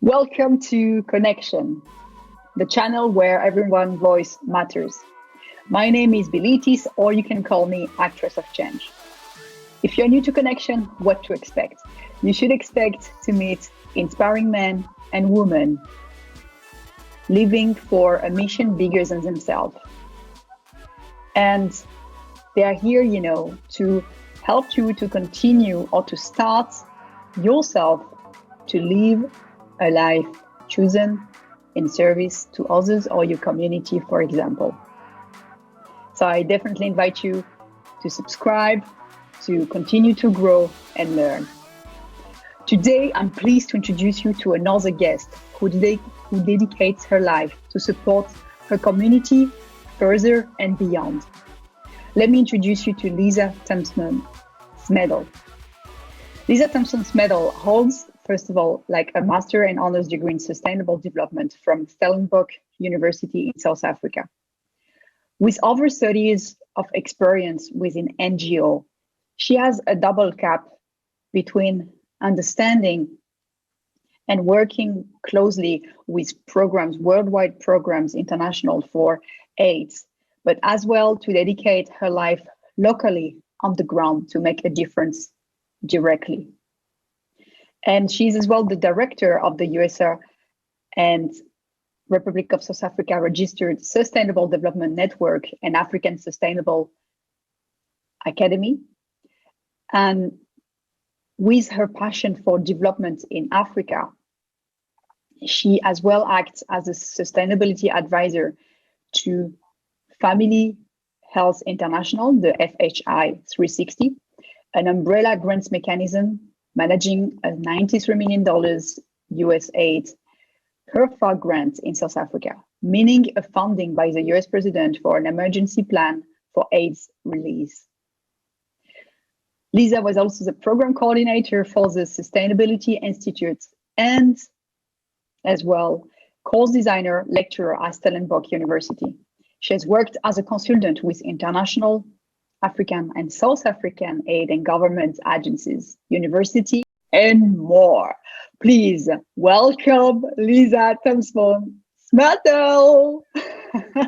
Welcome to Connexion, the channel where everyone's voice matters. My name is Bilitis, or you can call me Actress of Change. If you're new to Connexion, what to expect? You should expect to meet inspiring men and women living for a mission bigger than themselves. And they are here, to help you to continue or to start yourself to live a life chosen in service to others or your community, for example. So I definitely invite you to subscribe, to continue to grow and learn. Today, I'm pleased to introduce you to another guest who dedicates her life to support her community further and beyond. Let me introduce you to Lisa Thompson-Smeddle. Lisa Thompson-Smeddle holds, first of all, a master and honors degree in sustainable development from Stellenbosch University in South Africa. With over 30 years of experience within NGO, she has a double cap between understanding and working closely with programs, worldwide programs, international for AIDS, but as well to dedicate her life locally on the ground to make a difference directly. And she's as well the director of the USR and Republic of South Africa registered Sustainable Development Network and African Sustainable Academy. And with her passion for development in Africa, she as well acts as a sustainability advisor to Family Health International, the FHI 360, an umbrella grants mechanism managing a $93 million US aid PERFA grant in South Africa, meaning a funding by the US president for an emergency plan for AIDS release. Lisa was also the program coordinator for the Sustainability Institute and as well course designer lecturer at Stellenbosch University. She has worked as a consultant with international, African and South African aid and government agencies, university, and more. Please welcome Lisa Thompson-Smeddle. I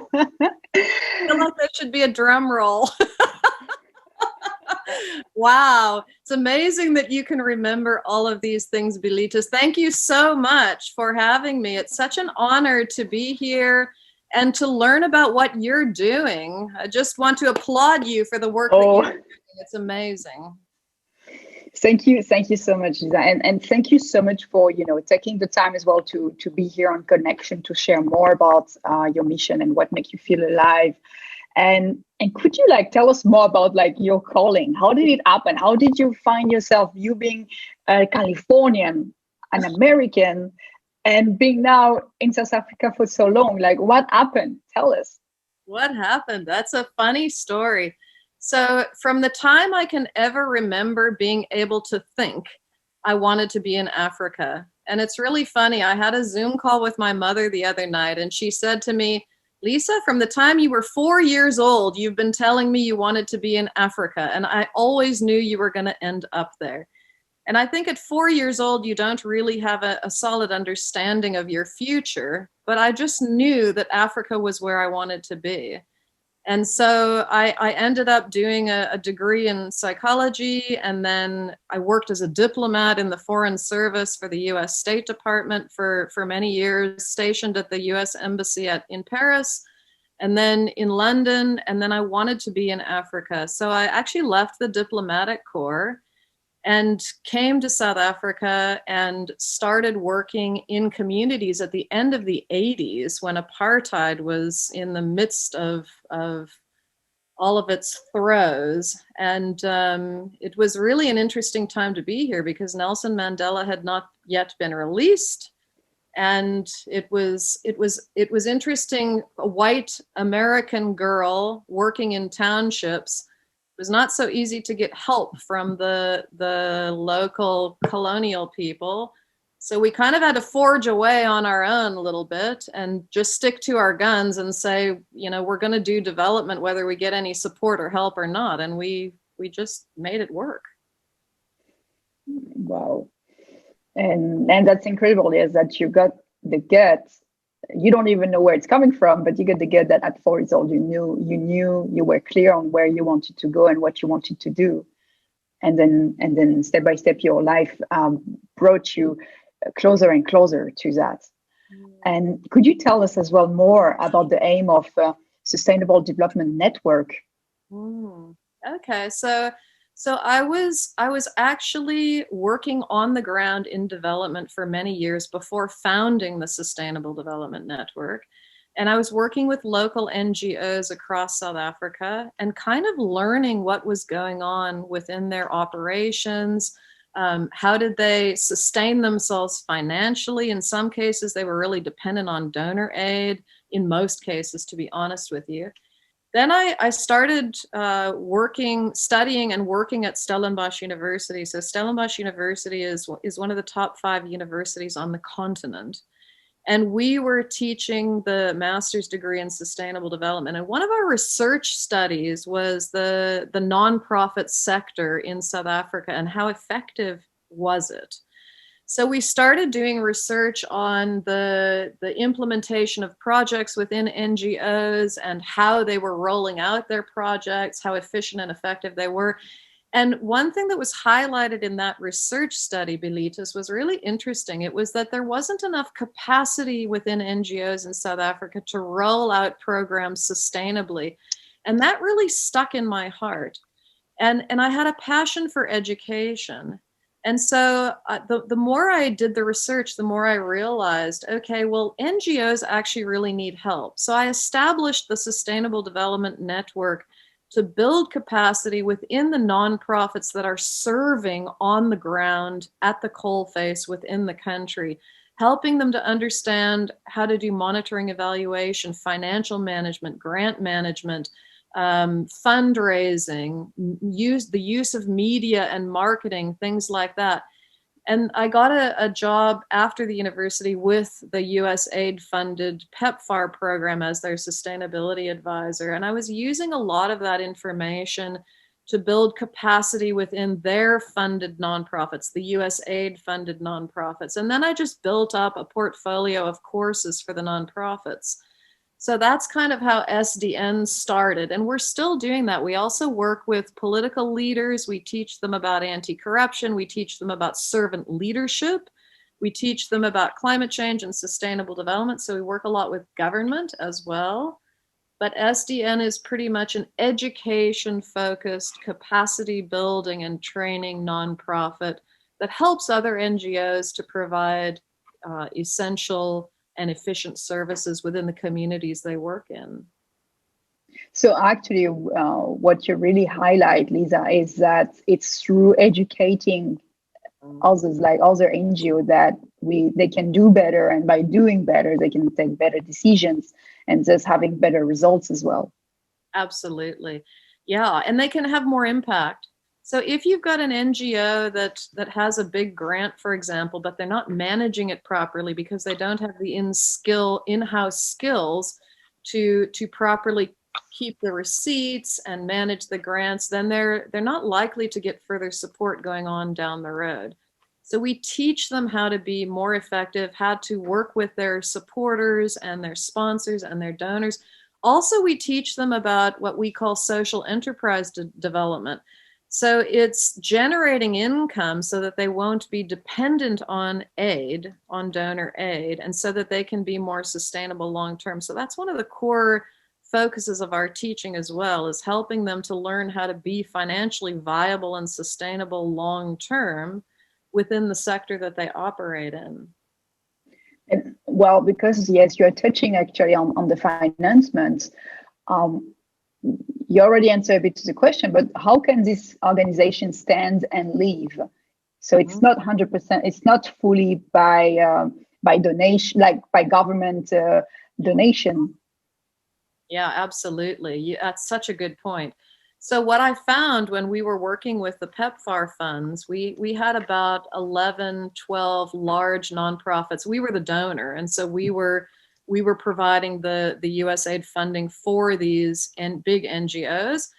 feel like there should be a drum roll. Wow, it's amazing that you can remember all of these things, Bilitis. Thank you so much for having me. It's such an honor to be here and to learn about what you're doing. I just want to applaud you for the work that you're doing. It's amazing. Thank you so much, Lisa, and thank you so much for taking the time as well to be here on Connexion to share more about your mission and what makes you feel alive. And could you tell us more about your calling? How did it happen? How did you find yourself, you being a Californian, an American, and being now in South Africa for so long? What happened? Tell us. What happened? That's a funny story. So from the time I can ever remember being able to think, I wanted to be in Africa. And it's really funny. I had a Zoom call with my mother the other night, and she said to me, Lisa, from the time you were 4 years old, you've been telling me you wanted to be in Africa, and I always knew you were going to end up there. And I think at 4 years old, you don't really have a solid understanding of your future, but I just knew that Africa was where I wanted to be. And so I ended up doing a degree in psychology, and then I worked as a diplomat in the Foreign Service for the US State Department for many years, stationed at the US Embassy in Paris, and then in London, and then I wanted to be in Africa. So I actually left the diplomatic corps and came to South Africa and started working in communities at the end of the 80s when apartheid was in the midst of all of its throes. And it was really an interesting time to be here because Nelson Mandela had not yet been released. And it was interesting, a white American girl working in townships. It was not so easy to get help from the local colonial people. So we kind of had to forge away on our own a little bit and just stick to our guns and say, we're going to do development whether we get any support or help or not. And we just made it work. Wow. And that's incredible, is that you got the gut. You don't even know where it's coming from, but you got the gut that at 4 years old you were clear on where you wanted to go and what you wanted to do, and then step by step your life brought you closer and closer to that. And could you tell us as well more about the aim of Sustainable Development Network? Okay, so I was actually working on the ground in development for many years before founding the Sustainable Development Network. And I was working with local NGOs across South Africa and kind of learning what was going on within their operations. How did they sustain themselves financially? In some cases, they were really dependent on donor aid. In most cases, to be honest with you. Then I started studying and working at Stellenbosch University. So Stellenbosch University is one of the top 5 universities on the continent. And we were teaching the master's degree in sustainable development. And one of our research studies was the nonprofit sector in South Africa and how effective was it. So we started doing research on the implementation of projects within NGOs and how they were rolling out their projects, how efficient and effective they were. And one thing that was highlighted in that research study, Bilitis, was really interesting. It was that there wasn't enough capacity within NGOs in South Africa to roll out programs sustainably. And that really stuck in my heart. And I had a passion for education. And so the more I did the research, the more I realized, okay, well, NGOs actually really need help. So I established the Sustainable Development Network to build capacity within the nonprofits that are serving on the ground at the coalface within the country, helping them to understand how to do monitoring, evaluation, financial management, grant management, fundraising, the use of media and marketing, things like that. And I got a job after the university with the USAID funded PEPFAR program as their sustainability advisor. And I was using a lot of that information to build capacity within their funded nonprofits, the USAID funded nonprofits. And then I just built up a portfolio of courses for the nonprofits. So that's kind of how SDN started. And we're still doing that. We also work with political leaders. We teach them about anti-corruption. We teach them about servant leadership. We teach them about climate change and sustainable development. So we work a lot with government as well. But SDN is pretty much an education-focused, capacity building and training nonprofit that helps other NGOs to provide essential and efficient services within the communities they work in. So actually, what you really highlight, Lisa, is that it's through educating others, like other NGO, that they can do better, and by doing better, they can take better decisions and thus having better results as well. Absolutely. Yeah, and they can have more impact. So if you've got an NGO that has a big grant, for example, but they're not managing it properly because they don't have the in-house skills to properly keep the receipts and manage the grants, then they're not likely to get further support going on down the road. So we teach them how to be more effective, how to work with their supporters and their sponsors and their donors. Also, we teach them about what we call social enterprise development. So it's generating income so that they won't be dependent on aid, on donor aid, and so that they can be more sustainable long-term. So that's one of the core focuses of our teaching as well, is helping them to learn how to be financially viable and sustainable long-term within the sector that they operate in. Well, because yes, you're touching actually on the financement. You already answered a bit to the question, but how can this organization stand and live? So it's not 100%, it's not fully by donation, like by government donation. Yeah, absolutely. That's such a good point. So what I found when we were working with the PEPFAR funds, we had about 11, 12 large nonprofits. We were the donor, and so we were providing the USAID funding for these big NGOs.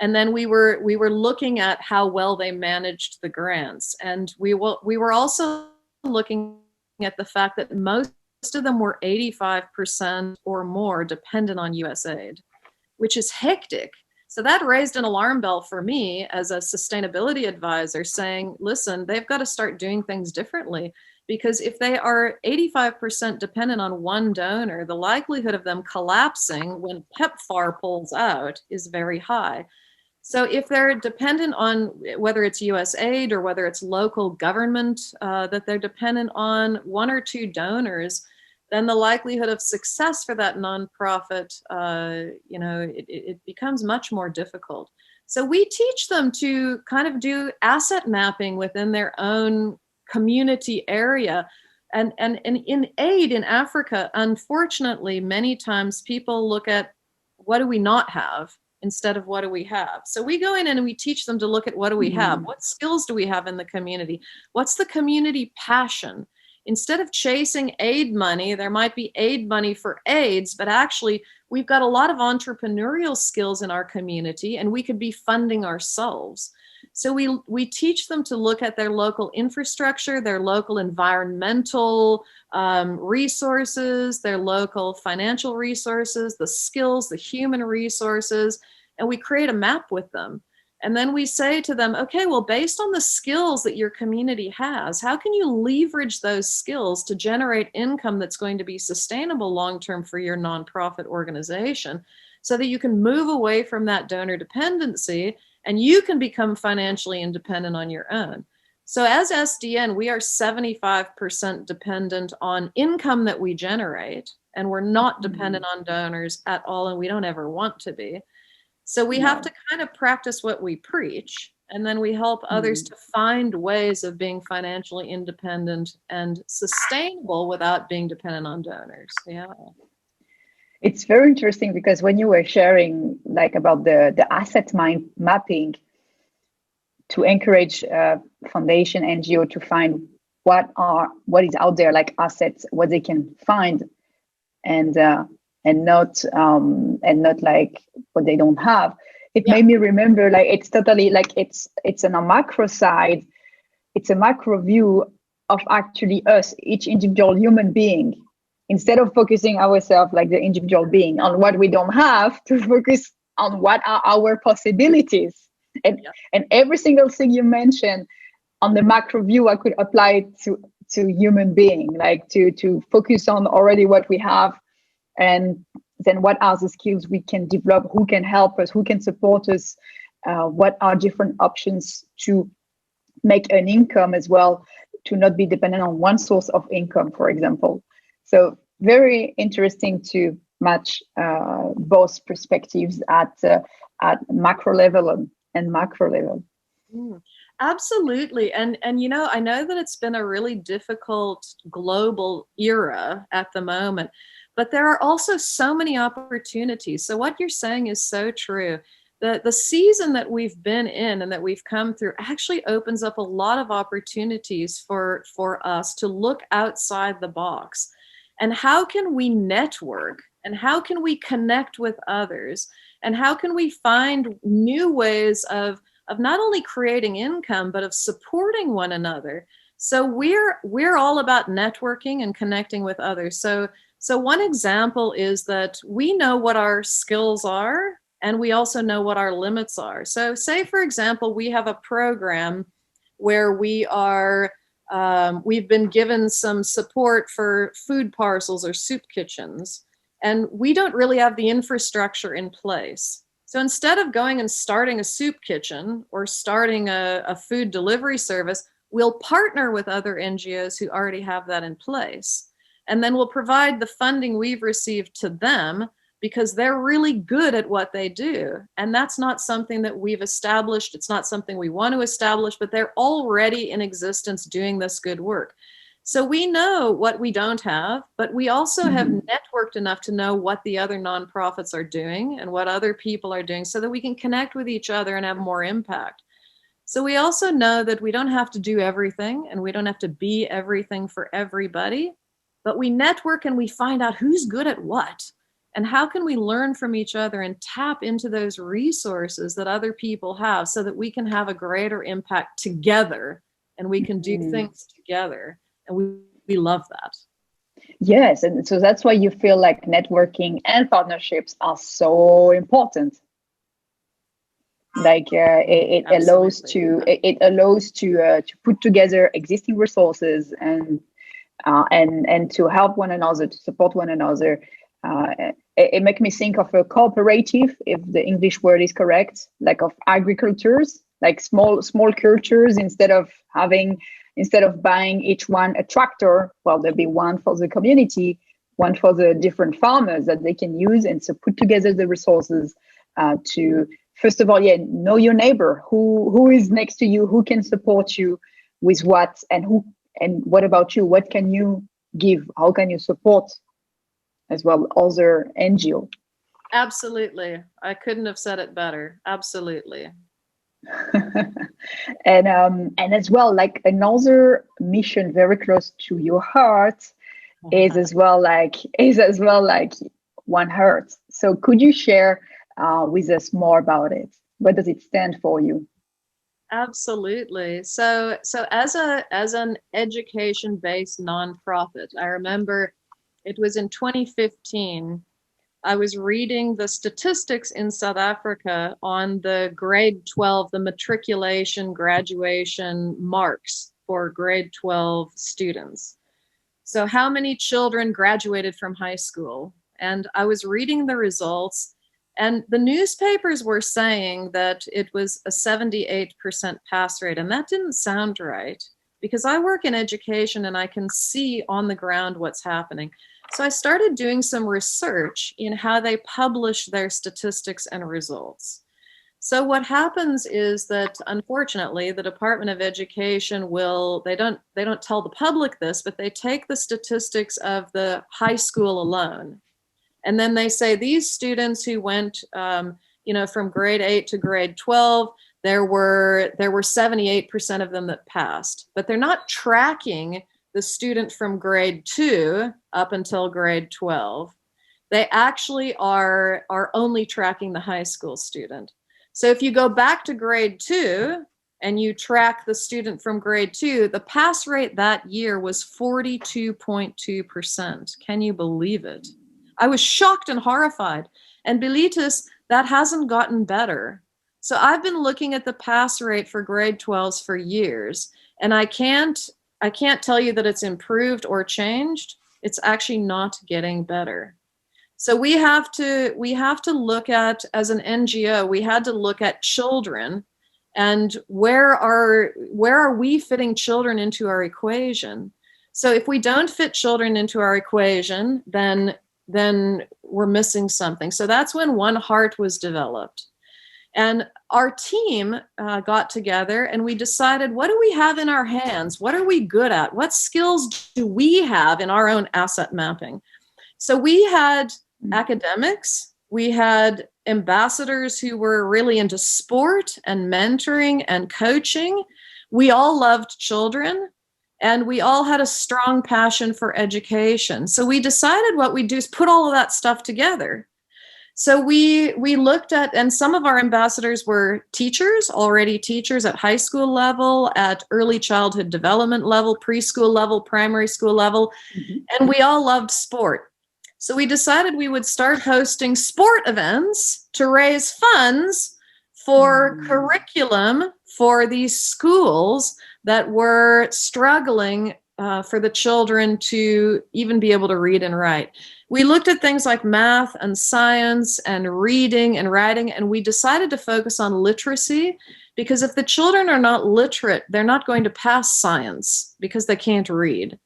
And then we were looking at how well they managed the grants. And we were also looking at the fact that most of them were 85% or more dependent on US aid, which is hectic. So that raised an alarm bell for me as a sustainability advisor, saying, listen, they've got to start doing things differently, because if they are 85% dependent on one donor, the likelihood of them collapsing when PEPFAR pulls out is very high. So if they're dependent on whether it's US aid or whether it's local government that they're dependent on one or two donors, then the likelihood of success for that nonprofit, it becomes much more difficult. So we teach them to kind of do asset mapping within their own community area. And in aid in Africa, unfortunately, many times people look at what do we not have instead of what do we have. So we go in and we teach them to look at what do we have? What skills do we have in the community? What's the community passion? Instead of chasing aid money, there might be aid money for AIDS, but actually we've got a lot of entrepreneurial skills in our community and we could be funding ourselves. So we teach them to look at their local infrastructure, their local environmental resources, their local financial resources, the skills, the human resources, and we create a map with them. And then we say to them, okay, well, based on the skills that your community has, how can you leverage those skills to generate income that's going to be sustainable long-term for your nonprofit organization so that you can move away from that donor dependency and you can become financially independent on your own. So as SDN, we are 75% dependent on income that we generate, and we're not dependent on donors at all, and we don't ever want to be. So we have to kind of practice what we preach, and then we help others to find ways of being financially independent and sustainable without being dependent on donors. Yeah. It's very interesting because when you were sharing like about the asset mapping to encourage foundation NGO to find what is out there, like assets, what they can find, and not like what they don't have. It made me remember, like, it's totally like it's on a macro side, it's a macro view of actually us, each individual human being. Instead of focusing ourselves like the individual being on what we don't have, to focus on what are our possibilities. And every single thing you mentioned on the macro view, I could apply to human being, like to focus on already what we have, and then what are the skills we can develop, who can help us, who can support us, what are different options to make an income as well, to not be dependent on one source of income, for example. So very interesting to match both perspectives at macro level and macro level. Absolutely. And I know that it's been a really difficult global era at the moment, but there are also so many opportunities. So what you're saying is so true. The season that we've been in and that we've come through actually opens up a lot of opportunities for us to look outside the box. And how can we network? And how can we connect with others? And how can we find new ways of not only creating income, but of supporting one another? So we're all about networking and connecting with others. So one example is that we know what our skills are, and we also know what our limits are. So say, for example, we have a program where we've been given some support for food parcels or soup kitchens, and we don't really have the infrastructure in place. So instead of going and starting a soup kitchen or starting a food delivery service, we'll partner with other NGOs who already have that in place. And then we'll provide the funding we've received to them because they're really good at what they do. And that's not something that we've established. It's not something we want to establish, but they're already in existence doing this good work. So we know what we don't have, but we also have networked enough to know what the other nonprofits are doing and what other people are doing so that we can connect with each other and have more impact. So we also know that we don't have to do everything and we don't have to be everything for everybody, but we network and we find out who's good at what. And how can we learn from each other and tap into those resources that other people have so that we can have a greater impact together and we can do things together And we love that. Yes, and so that's why you feel like networking and partnerships are so important. Like it allows to put together existing resources and to help one another, to support one another. It makes me think of a cooperative, if the English word is correct, like of agricultures, like small cultures. Instead of buying each one a tractor, well, there'll be one for the community, one for the different farmers that they can use, and so put together the resources to, first of all, know your neighbor, who is next to you, who can support you with what, and what about you? What can you give? How can you support as well other NGO? Absolutely. I couldn't have said it better. Absolutely. And as well, like another mission very close to your heart is as well like One Heart. So could you share with us more about it? What does it stand for you? Absolutely. So as an education-based nonprofit, I remember it was in 2015, I was reading the statistics in South Africa on the grade 12, the matriculation graduation marks for grade 12 students. So how many children graduated from high school? And I was reading the results, and the newspapers were saying that it was a 78% pass rate. And that didn't sound right, because I work in education and I can see on the ground what's happening. So I started doing some research in how they publish their statistics and results. So what happens is that, unfortunately, the Department of Education they don't tell the public this, but they take the statistics of the high school alone. And then they say these students who went from grade 8 to grade 12, there were 78% of them that passed, but they're not tracking the student from grade 2 up until grade 12. They actually are only tracking the high school student. So if you go back to grade 2 and you track the student from grade 2, the pass rate that year was 42.2%. Can you believe it? I was shocked and horrified. And Bilitis, that hasn't gotten better. So I've been looking at the pass rate for grade 12s for years, and I can't tell you that it's improved or changed. It's actually not getting better. So we have to look at, as an NGO, we had to look at children and where are we fitting children into our equation? So if we don't fit children into our equation, then we're missing something. So that's when One Heart was developed. And our team got together and we decided, what do we have in our hands? What are we good at? What skills do we have in our own asset mapping? So we had academics, we had ambassadors who were really into sport and mentoring and coaching. We all loved children, and we all had a strong passion for education. So we decided what we'd do is put all of that stuff together. So we looked at, and some of our ambassadors were already teachers at high school level, at early childhood development level, preschool level, primary school level, and we all loved sport. So we decided we would start hosting sport events to raise funds for curriculum for these schools that were struggling for the children to even be able to read and write. We looked at things like math and science and reading and writing, and we decided to focus on literacy, because if the children are not literate, they're not going to pass science because they can't read.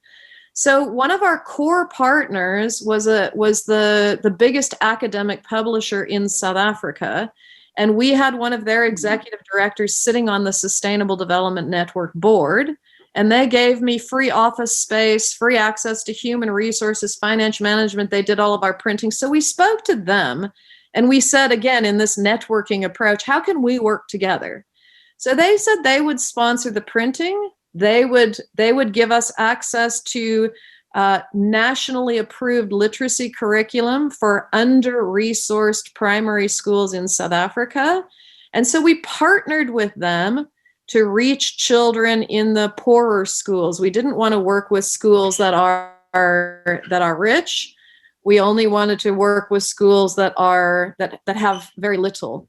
So one of our core partners was the biggest academic publisher in South Africa, and we had one of their executive directors sitting on the Sustainable Development Network board. And they gave me free office space, free access to human resources, finance management. They did all of our printing. So we spoke to them and we said, again, in this networking approach, how can we work together? So they said they would sponsor the printing. They would give us access to nationally approved literacy curriculum for under-resourced primary schools in South Africa. And so we partnered with them to reach children in the poorer schools. We didn't want to work with schools that are rich. We only wanted to work with schools that have very little.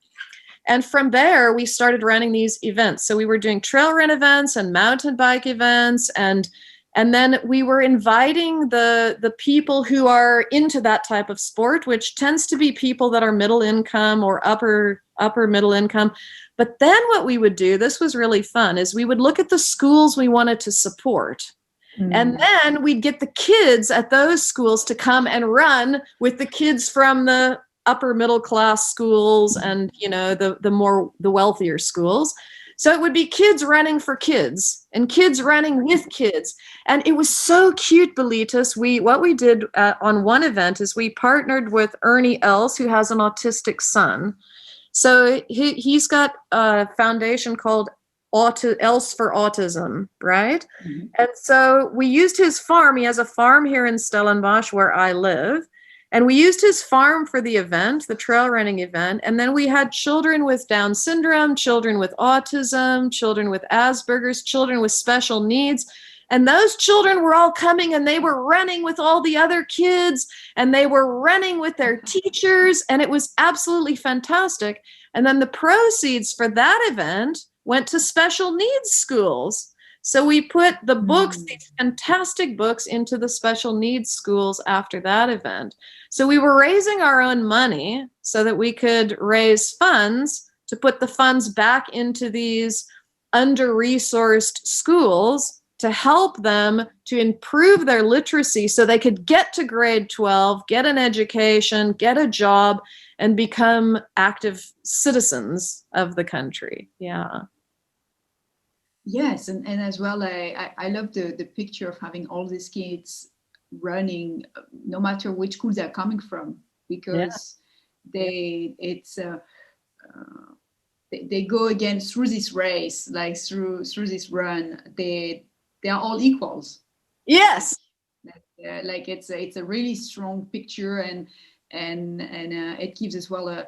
And from there, we started running these events. So we were doing trail run events and mountain bike events, and then we were inviting the people who are into that type of sport, which tends to be people that are middle income or upper middle income. But then what we would do, this was really fun, is we would look at the schools we wanted to support. And then we'd get the kids at those schools to come and run with the kids from the upper middle class schools and, you know, the wealthier schools. So it would be kids running for kids and kids running with kids. And it was so cute, Bilitis. What we did on one event is we partnered with Ernie Els, who has an autistic son. So he's got a foundation called Els for Autism, right? Mm-hmm. And so we used his farm. He has a farm here in Stellenbosch where I live. And we used his farm for the event, the trail running event. And then we had children with Down syndrome, children with autism, children with Asperger's, children with special needs. And those children were all coming and they were running with all the other kids and they were running with their teachers. And it was absolutely fantastic. And then the proceeds for that event went to special needs schools. So we put the books, these fantastic books, into the special needs schools after that event. So we were raising our own money so that we could raise funds to put the funds back into these under-resourced schools to help them to improve their literacy so they could get to grade 12, get an education, get a job, and become active citizens of the country. Yeah. Yes, and as well, I love the picture of having all these kids running, no matter which school they're coming from, because they go again through this race, like through this run. They are all equals. Yes, like it's a really strong picture, and it gives as well a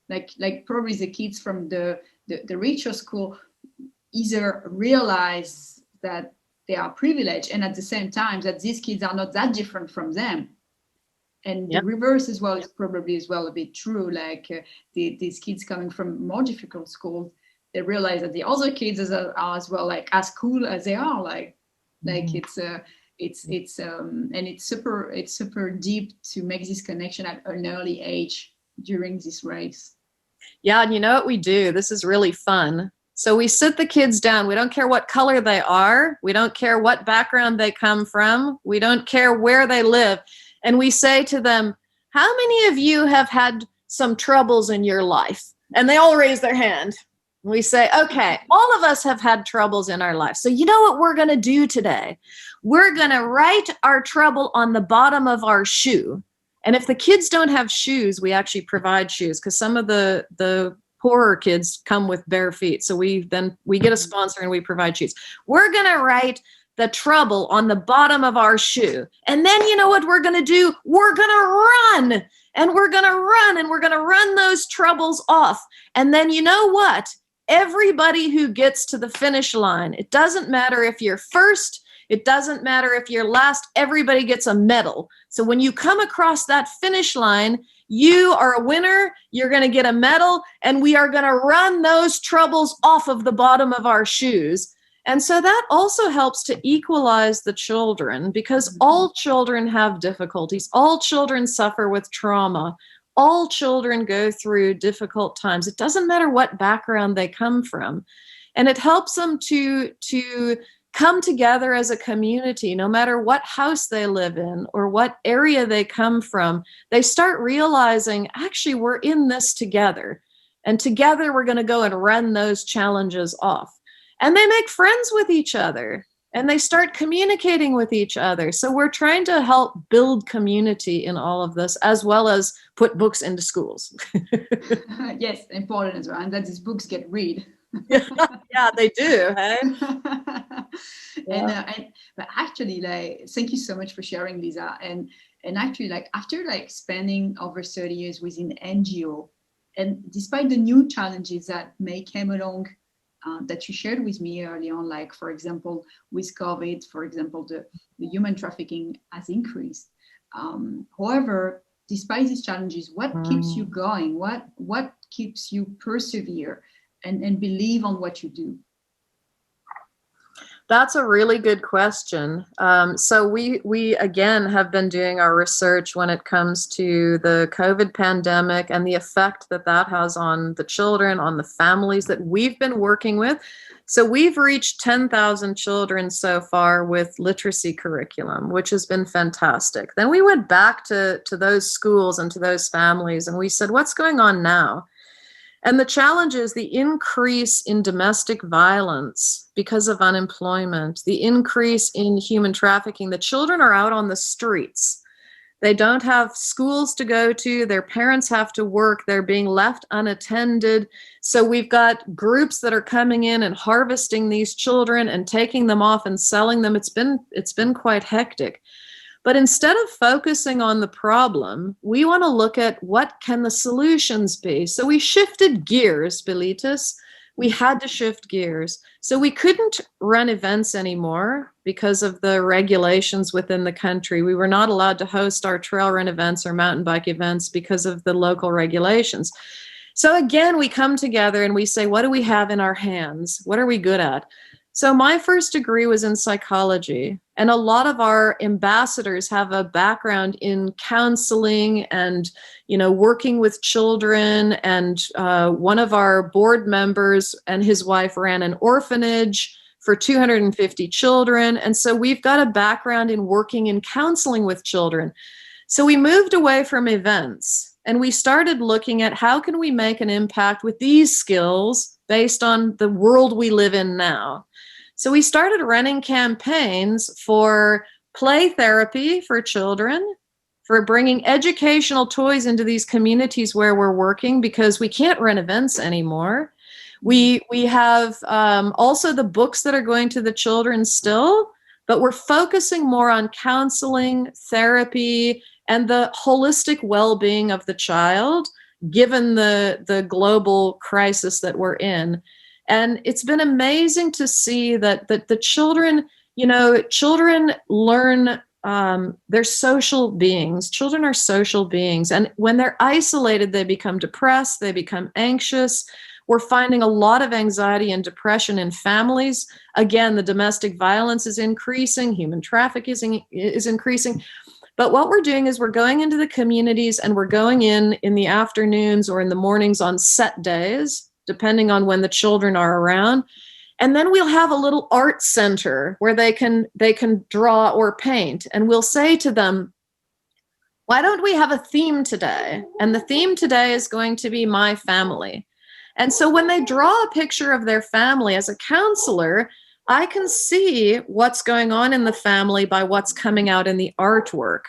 like probably the kids from the richer school either realize that they are privileged, and at the same time that these kids are not that different from them. And the reverse as well is probably as well a bit true. Like these kids coming from more difficult schools, they realize that the other kids are as well like as cool as they are. Like it's super deep to make this connection at an early age during this race. Yeah, and you know what we do? This is really fun. So we sit the kids down. We don't care what color they are. We don't care what background they come from. We don't care where they live. And we say to them, how many of you have had some troubles in your life? And they all raise their hand. We say, okay, all of us have had troubles in our life. So you know what we're going to do today? We're going to write our trouble on the bottom of our shoe. And if the kids don't have shoes, we actually provide shoes, because some of the poorer kids come with bare feet. So we get a sponsor and we provide shoes. We're going to write the trouble on the bottom of our shoe. And then you know what we're going to do? We're going to run, and we're going to run, and we're going to run those troubles off. And then you know what? Everybody who gets to the finish line, it doesn't matter if you're first, it doesn't matter if you're last, everybody gets a medal. So when you come across that finish line, you are a winner, you're going to get a medal, and we are going to run those troubles off of the bottom of our shoes. And so that also helps to equalize the children, because all children have difficulties. All children suffer with trauma. All children go through difficult times. It doesn't matter what background they come from. And it helps them to come together as a community, no matter what house they live in or what area they come from. They start realizing, actually, we're in this together. And together we're going to go and run those challenges off. And they make friends with each other, and they start communicating with each other. So we're trying to help build community in all of this, as well as put books into schools. Yes, important as well. And that these books get read. Yeah, they do. Hey? But actually, like, thank you so much for sharing, Lisa. And actually, like, after like spending over 30 years within NGO, and despite the new challenges that may come along that you shared with me early on, like, for example, with COVID, for example, the human trafficking has increased. However, despite these challenges, what keeps you going? What keeps you persevere and believe on what you do? That's a really good question. So we again have been doing our research when it comes to the COVID pandemic and the effect that that has on the children, on the families that we've been working with. So we've reached 10,000 children so far with literacy curriculum, which has been fantastic. Then we went back to those schools and to those families, and we said, what's going on now? And the challenge is the increase in domestic violence because of unemployment, the increase in human trafficking. The children are out on the streets. They don't have schools to go to. Their parents have to work. They're being left unattended. So we've got groups that are coming in and harvesting these children and taking them off and selling them. It's been quite hectic. But instead of focusing on the problem, we want to look at what can the solutions be. So we shifted gears, Bilitis. We had to shift gears. So we couldn't run events anymore because of the regulations within the country. We were not allowed to host our trail run events or mountain bike events because of the local regulations. So again, we come together and we say, what do we have in our hands? What are we good at? So my first degree was in psychology, and a lot of our ambassadors have a background in counseling and, working with children. And one of our board members and his wife ran an orphanage for 250 children. And so we've got a background in working in counseling with children. So we moved away from events and we started looking at how can we make an impact with these skills based on the world we live in now. So we started running campaigns for play therapy for children, for bringing educational toys into these communities where we're working because we can't run events anymore. We have also the books that are going to the children still, but we're focusing more on counseling, therapy, and the holistic well-being of the child, given the global crisis that we're in. And it's been amazing to see that the children, children learn, they're social beings. Children are social beings. And when they're isolated, they become depressed, they become anxious. We're finding a lot of anxiety and depression in families. Again, the domestic violence is increasing, human trafficking is increasing. But what we're doing is we're going into the communities and we're going in the afternoons or in the mornings on set days, depending on when the children are around. And then we'll have a little art center where they can draw or paint. And we'll say to them, why don't we have a theme today? And the theme today is going to be my family. And so when they draw a picture of their family as a counselor, I can see what's going on in the family by what's coming out in the artwork.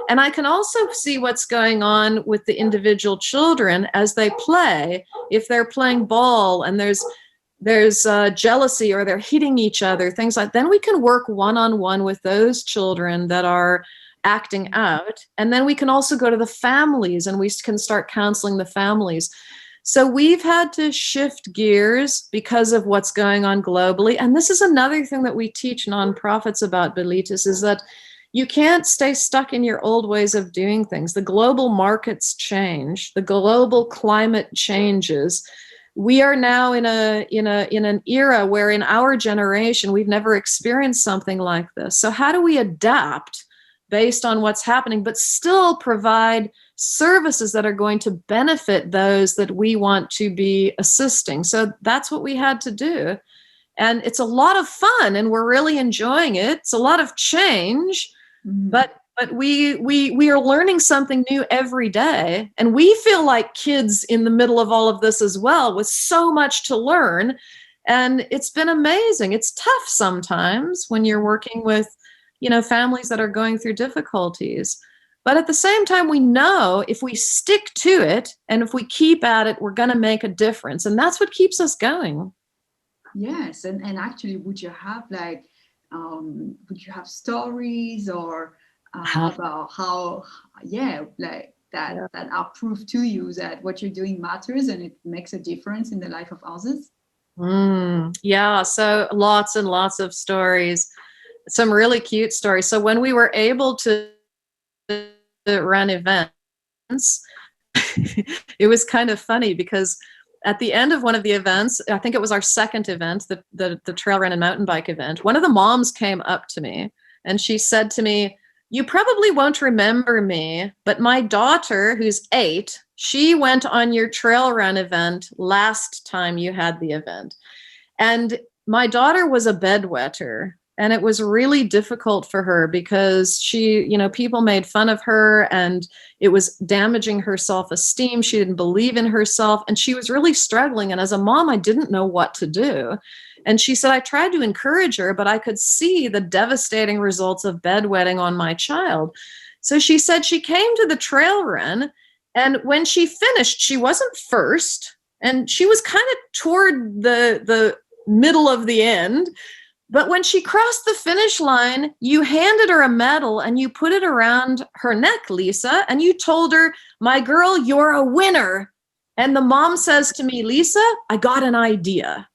And I can also see what's going on with the individual children as they play. If they're playing ball and there's jealousy or they're hitting each other, things like that, then we can work one-on-one with those children that are acting out. And then we can also go to the families and we can start counseling the families. So we've had to shift gears because of what's going on globally. And this is another thing that we teach nonprofits about, Bilitis, is that you can't stay stuck in your old ways of doing things. The global markets change. The global climate changes. We are now in an era where in our generation, we've never experienced something like this. So how do we adapt based on what's happening, but still provide services that are going to benefit those that we want to be assisting? So that's what we had to do. And it's a lot of fun and we're really enjoying it. It's a lot of change, but we are learning something new every day. And we feel like kids in the middle of all of this as well, with so much to learn. And it's been amazing. It's tough sometimes when you're working with, families that are going through difficulties. But at the same time, we know if we stick to it and if we keep at it, we're going to make a difference. And that's what keeps us going. Yes. And actually, would you have stories or about how, that are proof to you that what you're doing matters and it makes a difference in the life of others? Yeah, so lots and lots of stories, some really cute stories. So when we were able to run events, it was kind of funny because at the end of one of the events, I think it was our second event, the trail run and mountain bike event, one of the moms came up to me and she said to me, "You probably won't remember me, but my daughter, who's 8, she went on your trail run event last time you had the event." And my daughter was a bedwetter, and it was really difficult for her because she, people made fun of her and it was damaging her self-esteem. She didn't believe in herself and she was really struggling. And as a mom, I didn't know what to do. And she said, I tried to encourage her, but I could see the devastating results of bedwetting on my child. So she said she came to the trail run, and when she finished, she wasn't first, and she was kind of toward the middle of the end. But when she crossed the finish line, you handed her a medal and you put it around her neck, Lisa, and you told her, "My girl, you're a winner." And the mom says to me, "Lisa, I got an idea."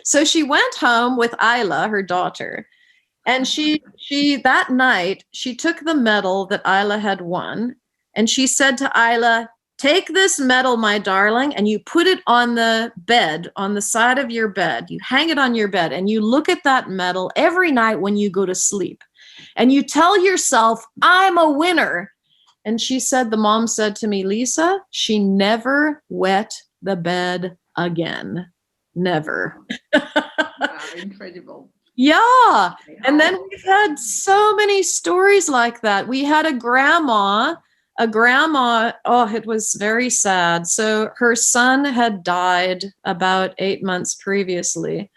So she went home with Isla, her daughter, and she that night, she took the medal that Isla had won, and she said to Isla, "Take this medal, my darling, and you put it on the bed, on the side of your bed. You hang it on your bed, and you look at that medal every night when you go to sleep. And you tell yourself, I'm a winner." And she said, the mom said to me, "Lisa, she never wet the bed again. Never." Wow, incredible. Yeah. And then we've had so many stories like that. We had a grandma, it was very sad. So her son had died about 8 months previously,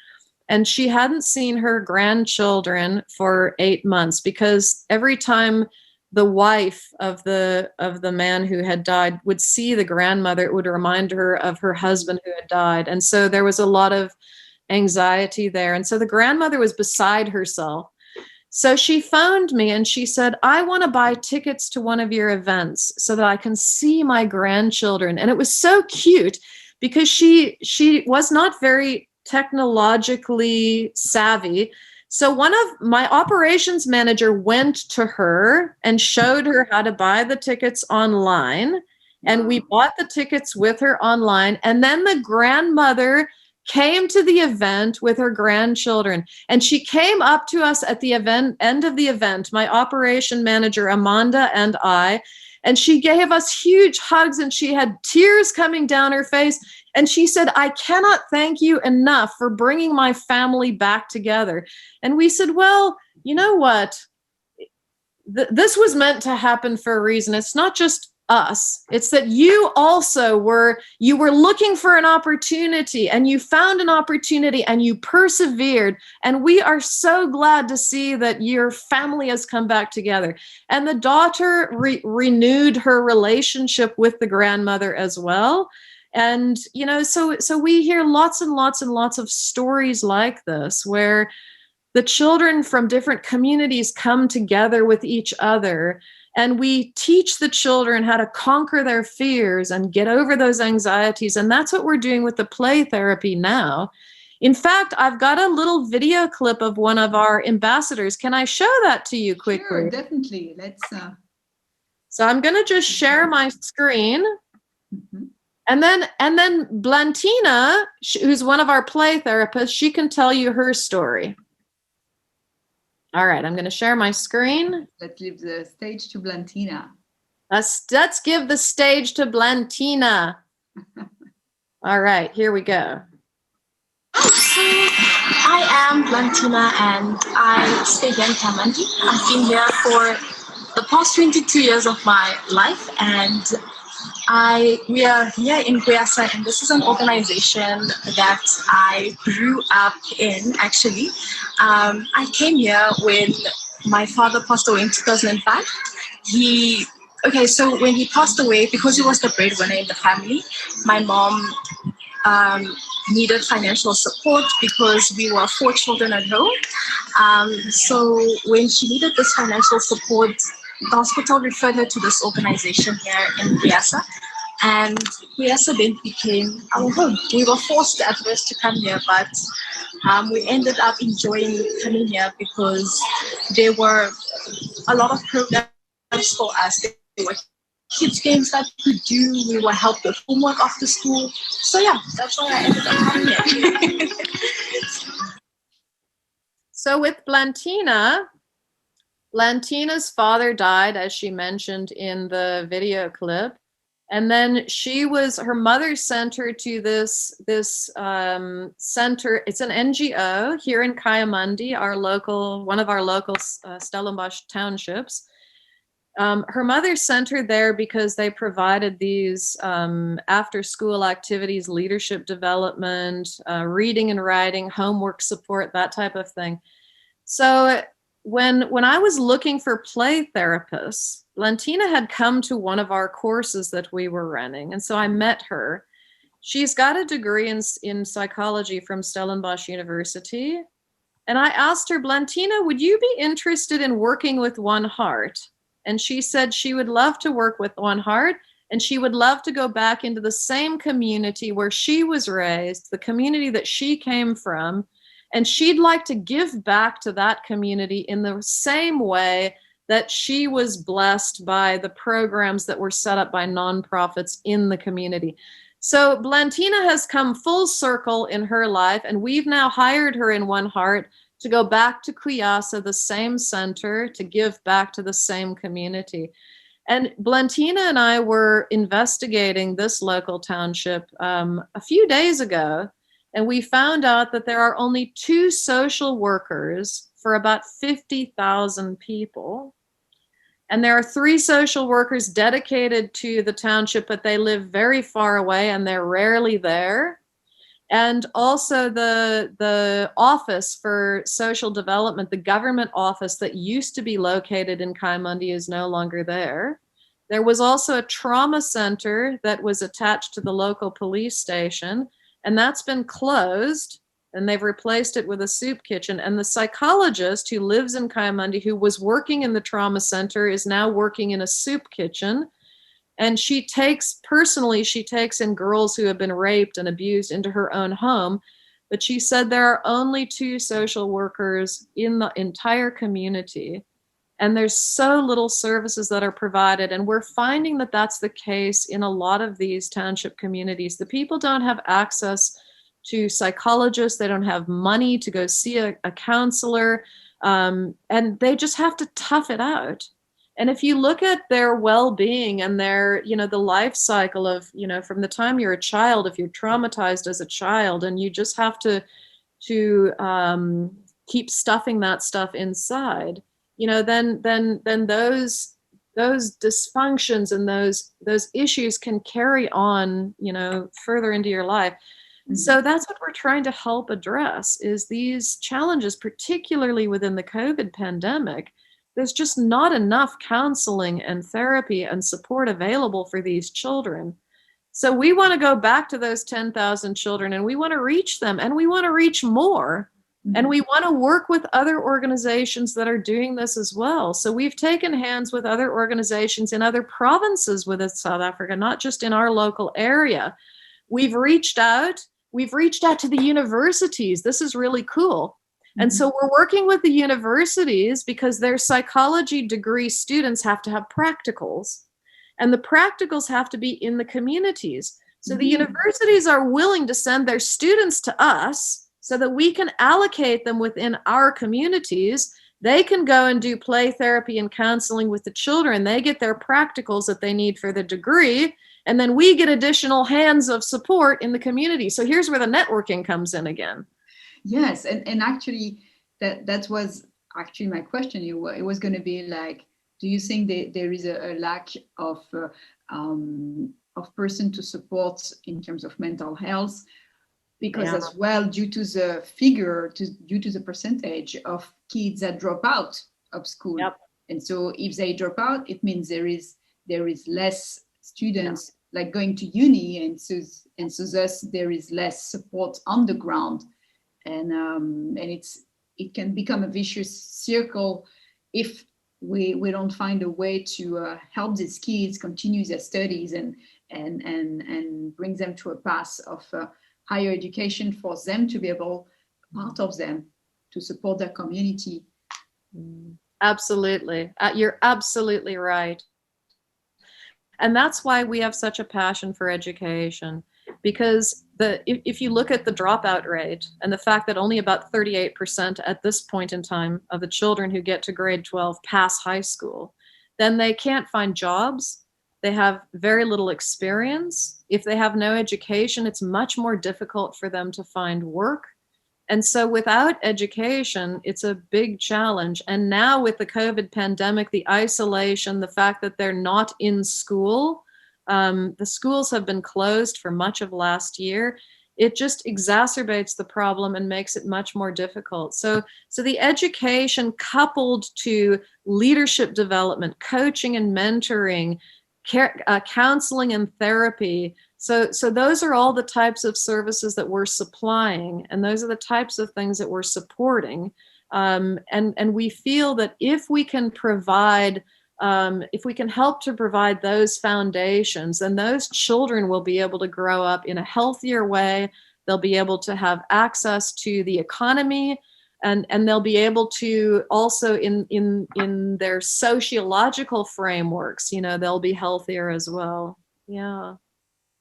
and she hadn't seen her grandchildren for 8 months because every time the wife of the man who had died would see the grandmother, it would remind her of her husband who had died. And so there was a lot of anxiety there. And so the grandmother was beside herself. So she phoned me and she said, "I want to buy tickets to one of your events so that I can see my grandchildren." And it was so cute because she was not very technologically savvy. So one of my operations manager went to her and showed her how to buy the tickets online. And we bought the tickets with her online. And then the grandmother came to the event with her grandchildren, and she came up to us at the end of the event, my operation manager Amanda and I, and she gave us huge hugs and she had tears coming down her face, and she said, "I cannot thank you enough for bringing my family back together." And we said, "Well, you know what, this was meant to happen for a reason. It's not just us. It's that you also were looking for an opportunity, and you found an opportunity and you persevered. And we are so glad to see that your family has come back together." And the daughter renewed her relationship with the grandmother as well. And, so we hear lots and lots and lots of stories like this, where the children from different communities come together with each other. And we teach the children how to conquer their fears and get over those anxieties. And that's what we're doing with the play therapy now. In fact, I've got a little video clip of one of our ambassadors. Can I show that to you quickly? Sure, definitely. Let's. So I'm going to just share my screen. Mm-hmm. And then Blantina, who's one of our play therapists, she can tell you her story. All right, I'm going to share my screen. Let's give the stage to Blantina. Let's give the stage to Blantina. All right, here we go. So, I am Blantina and I stay here in Tamandi. I've been here for the past 22 years of my life, and we are here in Guyasa, and this is an organization that I grew up in, actually. I came here when my father passed away in 2005. So when he passed away, because he was the breadwinner in the family, my mom needed financial support because we were 4 children at home. So when she needed this financial support, the hospital referred her to this organization here in Guyasa. and Kuyasa then became our home. We were forced at first to come here, but we ended up enjoying coming here because there were a lot of programs for us. There were kids games that we could do. We were helped with homework after school. So yeah, that's why I ended up coming here. So with Blantina's father died, as she mentioned in the video clip. And then her mother sent her to this center. It's an NGO here in Kayamandi, one of our local Stellenbosch townships. Her mother sent her there because they provided these after-school activities, leadership development, reading and writing, homework support, that type of thing. So when I was looking for play therapists, Blantina had come to one of our courses that we were running, and so I met her. She's got a degree in psychology from Stellenbosch University, and I asked her, Blantina, would you be interested in working with One Heart? And she said she would love to work with One Heart, and she would love to go back into the same community where she was raised, the community that she came from, and she'd like to give back to that community in the same way that she was blessed by the programs that were set up by nonprofits in the community. So Blantina has come full circle in her life, and we've now hired her in One Heart to go back to Kuyasa, the same center, to give back to the same community. And Blantina and I were investigating this local township a few days ago, and we found out that there are only 2 social workers for about 50,000 people. And there are 3 social workers dedicated to the township, but they live very far away and they're rarely there. And also the Office for Social Development, the government office that used to be located in Kayamandi, is no longer there. There was also a trauma center that was attached to the local police station, and that's been closed, and they've replaced it with a soup kitchen. And the psychologist who lives in Kayamandi, who was working in the trauma center, is now working in a soup kitchen. And she takes in girls who have been raped and abused into her own home. But she said there are only 2 social workers in the entire community. And there's so little services that are provided. And we're finding that that's the case in a lot of these township communities. The people don't have access to psychologists. They don't have money to go see a counselor. And they just have to tough it out. And if you look at their well-being and their, the life cycle of, from the time you're a child, if you're traumatized as a child and you just have to keep stuffing that stuff inside, then those dysfunctions and those issues can carry on, further into your life. Mm-hmm. So that's what we're trying to help address, is these challenges, particularly within the COVID pandemic. There's just not enough counseling and therapy and support available for these children. So we want to go back to those 10,000 children, and we want to reach them, and we want to reach more. Mm-hmm. And we want to work with other organizations that are doing this as well. So we've taken hands with other organizations in other provinces within South Africa, not just in our local area. We've reached out to the universities. This is really cool. And so we're working with the universities because their psychology degree students have to have practicals, and the practicals have to be in the communities. So the universities are willing to send their students to us so that we can allocate them within our communities. They can go and do play therapy and counseling with the children. They get their practicals that they need for the degree, and then we get additional hands of support in the community. So here's where the networking comes in again. Yes, and actually that was actually my question. It was going to be like, do you think there is a lack of person to support in terms of mental health? Because as well, due to the percentage of kids that drop out of school, and so if they drop out, it means there is less students like going to uni, and so thus there is less support on the ground. And it can become a vicious circle if we don't find a way to help these kids continue their studies and and bring them to a path of higher education for them to be able, part of them, to support their community. Absolutely. You're absolutely right. And that's why we have such a passion for education, because if you look at the dropout rate and the fact that only about 38% at this point in time of the children who get to grade 12 pass high school, then they can't find jobs. They have very little experience. If they have no education, it's much more difficult for them to find work. And so without education, it's a big challenge. And now with the COVID pandemic, the isolation, the fact that they're not in school, the schools have been closed for much of last year. It just exacerbates the problem and makes it much more difficult. So the education coupled to leadership development, coaching and mentoring, counseling and therapy. So those are all the types of services that we're supplying, and those are the types of things that we're supporting. And we feel that if we can provide, if we can help to provide those foundations, then those children will be able to grow up in a healthier way. They'll be able to have access to the economy, and they'll be able to also in their sociological frameworks, they'll be healthier as well. Yeah.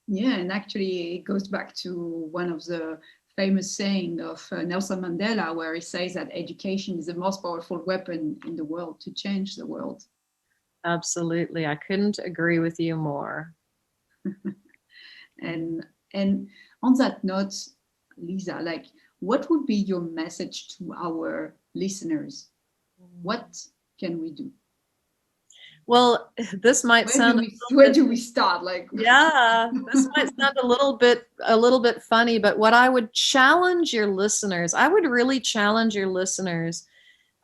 Yeah, and actually it goes back to one of the famous saying of Nelson Mandela, where he says that education is the most powerful weapon in the world to change the world. Absolutely. I couldn't agree with you more. And on that note, Lisa, what would be your message to our listeners? What can we do? Well, this might sound. Where do we start? Yeah, this might sound a little bit funny, but what I would challenge your listeners, I would really challenge your listeners.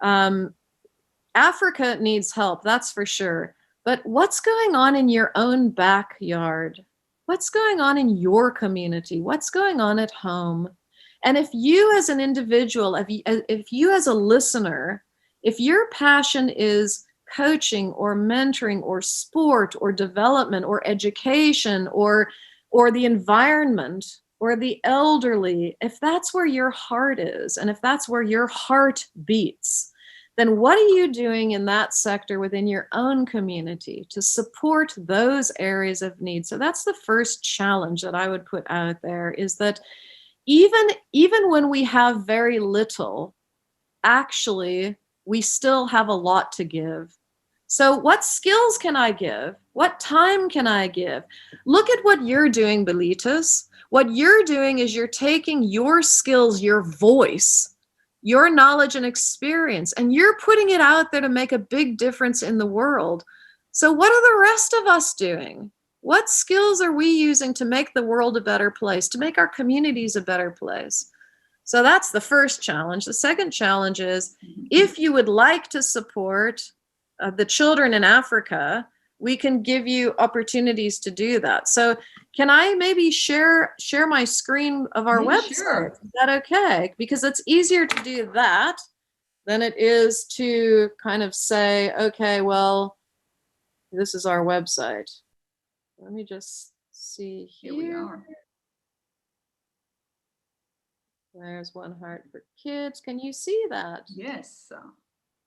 Africa needs help, that's for sure. But what's going on in your own backyard? What's going on in your community? What's going on at home? And if you as an individual, if you as a listener, if your passion is coaching or mentoring or sport or development or education or the environment or the elderly, if that's where your heart is and if that's where your heart beats, then what are you doing in that sector within your own community to support those areas of need? So that's the first challenge that I would put out there, is that even when we have very little, actually, we still have a lot to give. So what skills can I give? What time can I give? Look at what you're doing, Bilitis. What you're doing is you're taking your skills, your voice, your knowledge and experience, and you're putting it out there to make a big difference in the world. So what are the rest of us doing? What skills are we using to make the world a better place, to make our communities a better place? So that's the first challenge. The second challenge is, if you would like to support the children in Africa, we can give you opportunities to do that. So can I maybe share my screen of our website? Sure. Is that okay? Because it's easier to do that than it is to kind of say, okay, well, this is our website. Let me just see here. Here we are. There's One Heart for Kids. Can you see that? Yes.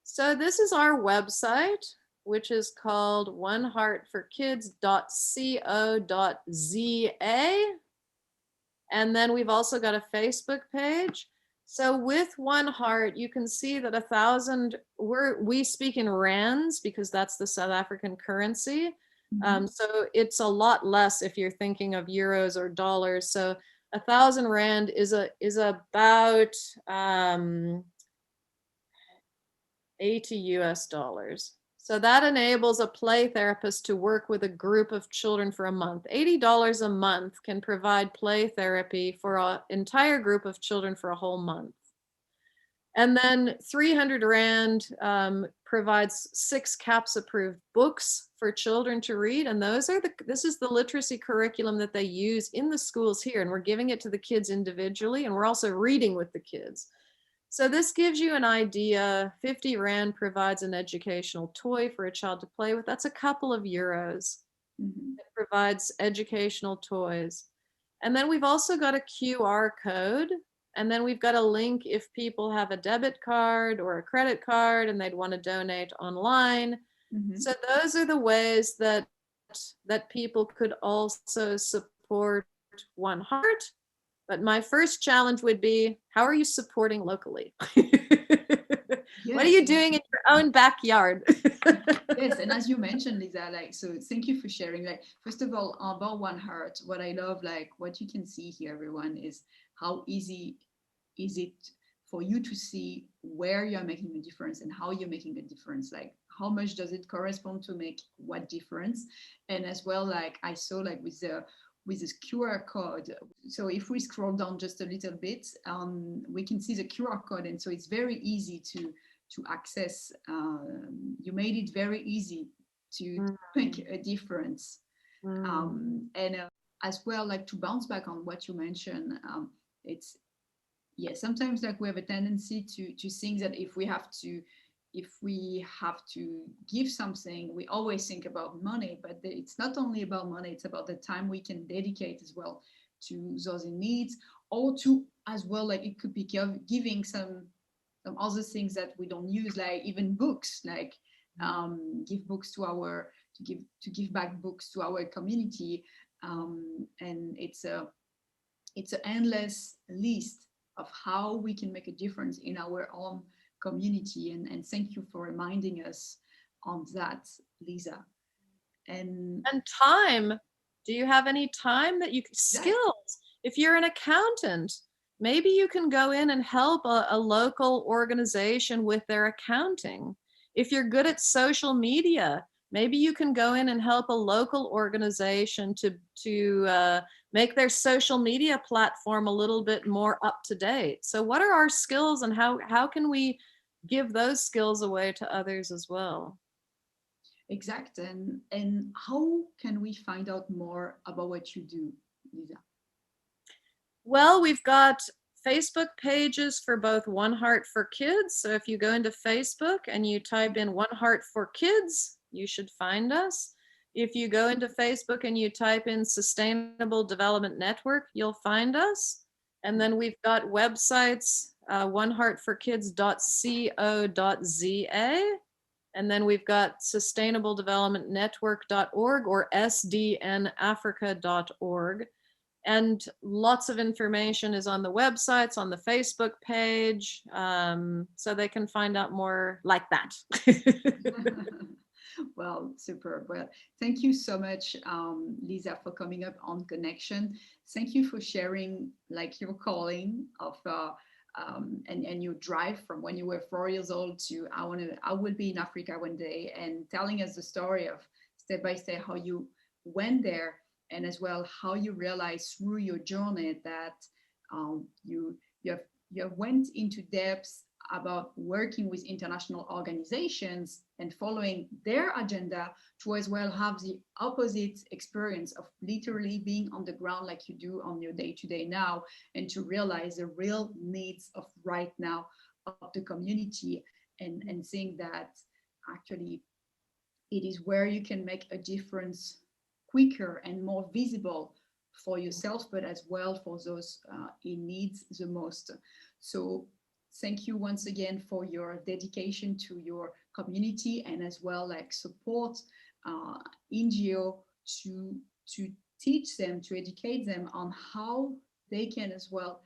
So this is our website, which is called oneheartforkids.co.za. And then we've also got a Facebook page. So with One Heart, you can see that 1,000, we speak in rands because that's the South African currency. Mm-hmm. So it's a lot less if you're thinking of euros or dollars. So 1,000 rand is about $80 US. So that enables a play therapist to work with a group of children for a month. $80 a month can provide play therapy for an entire group of children for a whole month. And then 300 Rand provides 6 CAPS approved books for children to read. And this is the literacy curriculum that they use in the schools here. And we're giving it to the kids individually, and we're also reading with the kids. So this gives you an idea. 50 Rand provides an educational toy for a child to play with. That's a couple of euros. Mm-hmm. It provides educational toys. And then we've also got a QR code. And then we've got a link if people have a debit card or a credit card and they'd want to donate online. Mm-hmm. So those are the ways that people could also support One Heart. But my first challenge would be, how are you supporting locally? Yes. What are you doing in your own backyard? Yes, and as you mentioned, Lisa, like, so thank you for sharing. Like, first of all, about One Heart, what I love, like, what you can see here, everyone, is how easy is it for you to see where you're making a difference and how you're making a difference. Like, how much does it correspond to make what difference? And as well, like, I saw, like, with this QR code. So if we scroll down just a little bit, we can see the QR code, and so it's very easy to access. You made it very easy to make a difference. And as well, like, to bounce back on what you mentioned, it's, yeah, sometimes, like, we have a tendency to think that if we have to give something, we always think about money, but it's not only about money, it's about the time we can dedicate as well to those in needs, or to, as well, like, it could be giving some other things that we don't use, like even books, like give books to give back books to our community, and it's an endless list of how we can make a difference in our own community, and thank you for reminding us on that, Lisa. And time. Do you have any time that you skills? If you're an accountant, maybe you can go in and help a local organization with their accounting. If you're good at social media, maybe you can go in and help a local organization to make their social media platform a little bit more up to date. So what are our skills, and how can we give those skills away to others as well? Exact. And how can we find out more about what you do, Lisa? Well, we've got Facebook pages for both One Heart for Kids. So if you go into Facebook and you type in One Heart for Kids, you should find us. If you go into Facebook and you type in Sustainable Development Network, you'll find us. And then we've got websites, oneheartforkids.co.za. And then we've got sustainabledevelopmentnetwork.org or sdnafrica.org. And lots of information is on the websites, on the Facebook page, so they can find out more like that. Well, super. Well, thank you so much, Lisa, for coming up on Connection. Thank you for sharing, like, your calling of and your drive from when you were 4 years old to I will be in Africa one day, and telling us the story of step by step how you went there, and as well how you realized through your journey that you have went into depth about working with international organizations and following their agenda, to as well have the opposite experience of literally being on the ground like you do on your day-to-day now, and to realize the real needs of right now of the community, and seeing that actually it is where you can make a difference quicker and more visible for yourself, but as well for those in need the most. So thank you once again for your dedication to your community, and as well, like, support NGO to teach them, to educate them on how they can as well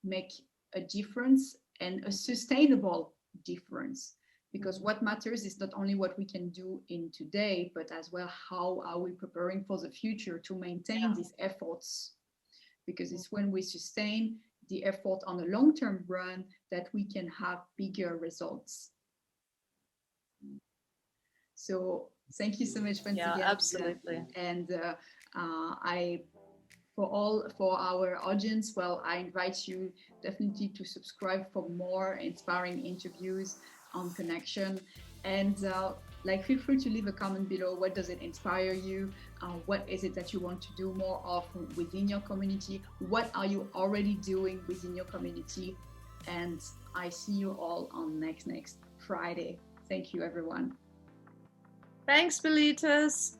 make a difference, and a sustainable difference. Because what matters is not only what we can do in today, but as well how are we preparing for the future to maintain these efforts. Because it's when we sustain the effort on a long-term run that we can have bigger results. So thank you so much once again. Yeah, absolutely. And for our audience, well, I invite you definitely to subscribe for more inspiring interviews on Connection, and feel free to leave a comment below. What does it inspire you? What is it that you want to do more of within your community? What are you already doing within your community? And I see you all on next Friday. Thank you, everyone. Thanks, Bilitas.